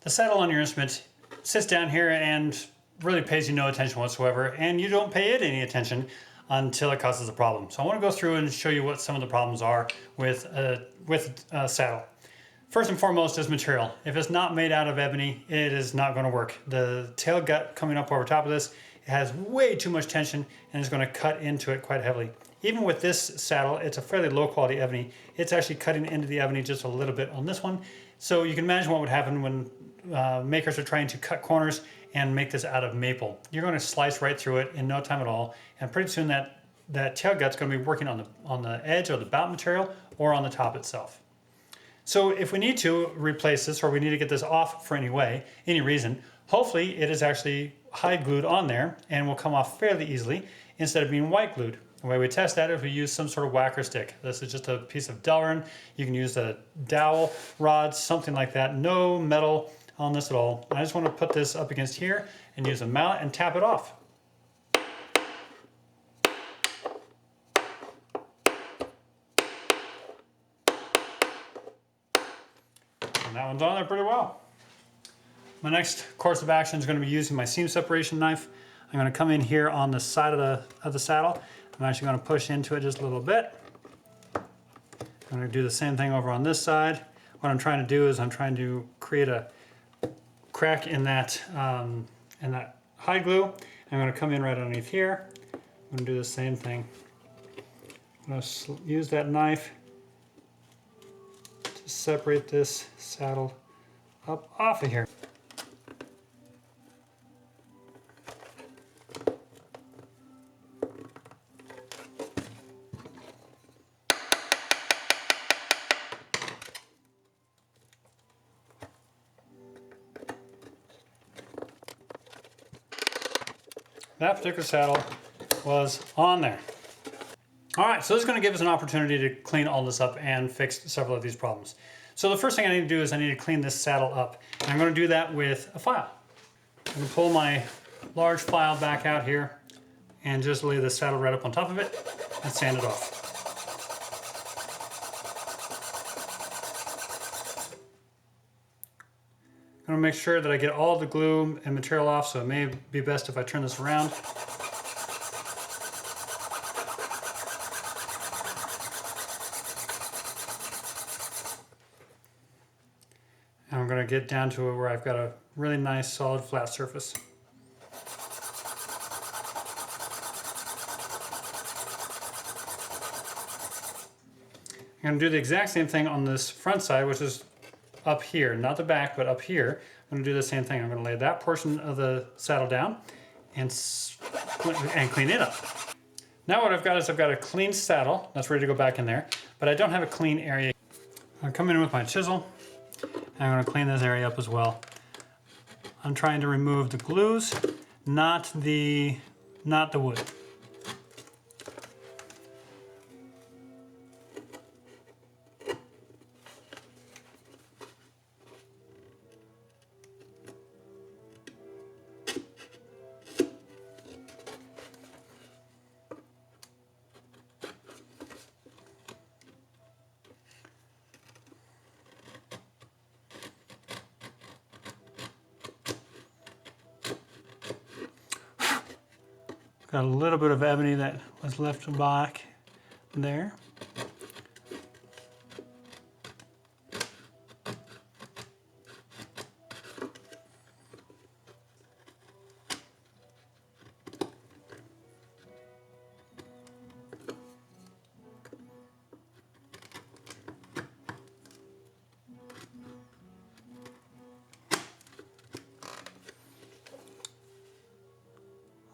the saddle on your instrument sits down here and really pays you no attention whatsoever, and you don't pay it any attention until it causes a problem. So I want to go through and show you what some of the problems are with a saddle. First and foremost is material. If it's not made out of ebony, it is not going to work. The tail gut coming up over top of this, it has way too much tension and is going to cut into it quite heavily. Even with this saddle, it's a fairly low quality ebony. It's actually cutting into the ebony just a little bit on this one. So you can imagine what would happen when makers are trying to cut corners and make this out of maple. You're going to slice right through it in no time at all, and pretty soon that tail gut's going to be working on the edge or the bout material or on the top itself. So if we need to replace this, or we need to get this off for any reason, hopefully it is actually hide glued on there and will come off fairly easily instead of being white glued. The way we test that is we use some sort of whacker stick. This is just a piece of Delrin. You can use a dowel rod, something like that. No metal on this at all. I just want to put this up against here and use a mallet and tap it off. And that one's on there pretty well. My next course of action is going to be using my seam separation knife. I'm going to come in here on the side of the saddle. I'm actually going to push into it just a little bit. I'm going to do the same thing over on this side. What I'm trying to do is I'm trying to create a crack in that hide glue. I'm going to come in right underneath here. I'm going to do the same thing. I'm going to use that knife to separate this saddle up off of here. That particular saddle was on there. All right, so this is going to give us an opportunity to clean all this up and fix several of these problems. So the first thing I need to do is I need to clean this saddle up. And I'm going to do that with a file. I'm going to pull my large file back out here and just lay the saddle right up on top of it and sand it off. I'm going to make sure that I get all the glue and material off, so it may be best if I turn this around. And I'm going to get down to where I've got a really nice solid flat surface. I'm going to do the exact same thing on this front side, which is up here, not the back, but up here. I'm going to do the same thing. I'm going to lay that portion of the saddle down and clean it up. Now what I've got is I've got a clean saddle that's ready to go back in there, but I don't have a clean area. I'm coming in with my chisel, and I'm going to clean this area up as well. I'm trying to remove the glues, not the wood. Got a little bit of ebony that was left back there.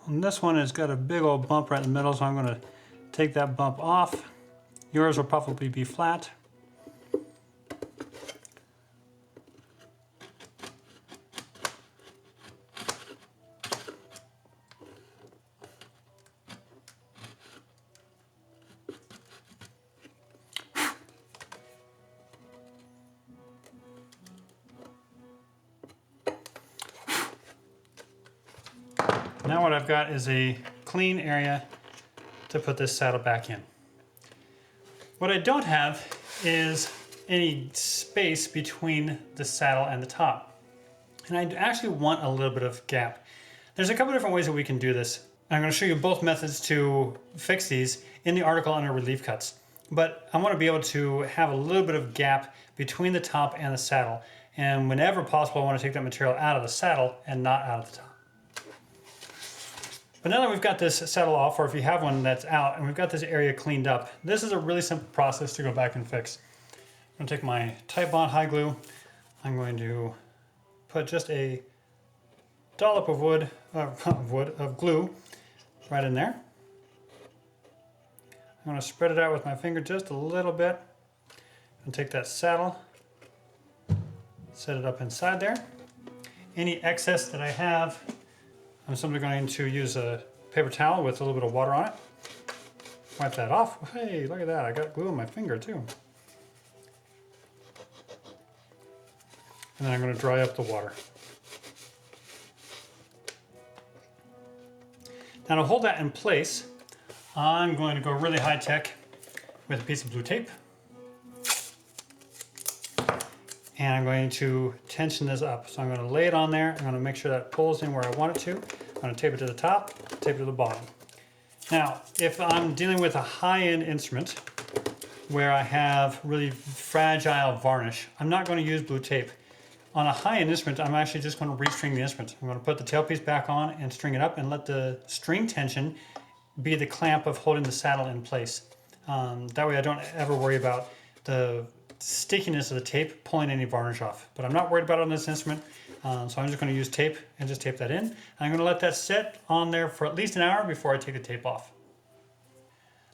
And this one has got a big old bump right in the middle, so I'm going to take that bump off. Yours will probably be flat. Now what I've got is a clean area to put this saddle back in. What I don't have is any space between the saddle and the top. And I actually want a little bit of gap. There's a couple different ways that we can do this. I'm going to show you both methods to fix these in the article under relief cuts. But I want to be able to have a little bit of gap between the top and the saddle. And whenever possible, I want to take that material out of the saddle and not out of the top. But now that we've got this saddle off, or if you have one that's out, and we've got this area cleaned up, this is a really simple process to go back and fix. I'm going to take my Titebond high glue. I'm going to put just a dollop of glue right in there. I'm going to spread it out with my finger just a little bit and take that saddle, set it up inside there. Any excess that I have, I'm simply going to use a paper towel with a little bit of water on it. Wipe that off. Hey, look at that. I got glue on my finger too. And then I'm going to dry up the water. Now to hold that in place, I'm going to go really high tech with a piece of blue tape. And I'm going to tension this up. So I'm going to lay it on there. I'm going to make sure that pulls in where I want it to. I'm going to tape it to the top, tape it to the bottom. Now, if I'm dealing with a high-end instrument where I have really fragile varnish, I'm not going to use blue tape. On a high-end instrument, I'm actually just going to restring the instrument. I'm going to put the tailpiece back on and string it up and let the string tension be the clamp of holding the saddle in place. That way I don't ever worry about the stickiness of the tape pulling any varnish off. But I'm not worried about it on this instrument, so I'm just going to use tape and just tape that in. And I'm going to let that sit on there for at least an hour before I take the tape off.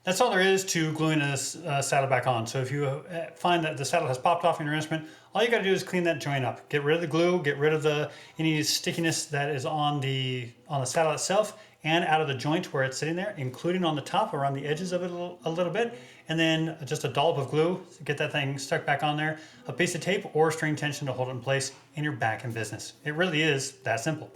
That's all there is to gluing this saddle back on. So if you find that the saddle has popped off in your instrument, all you got to do is clean that joint up. Get rid of the glue, get rid of any stickiness that is on the saddle itself and out of the joint where it's sitting there, including on the top around the edges of it a little bit. And then just a dollop of glue, get that thing stuck back on there, a piece of tape or string tension to hold it in place, and you're back in business. It really is that simple.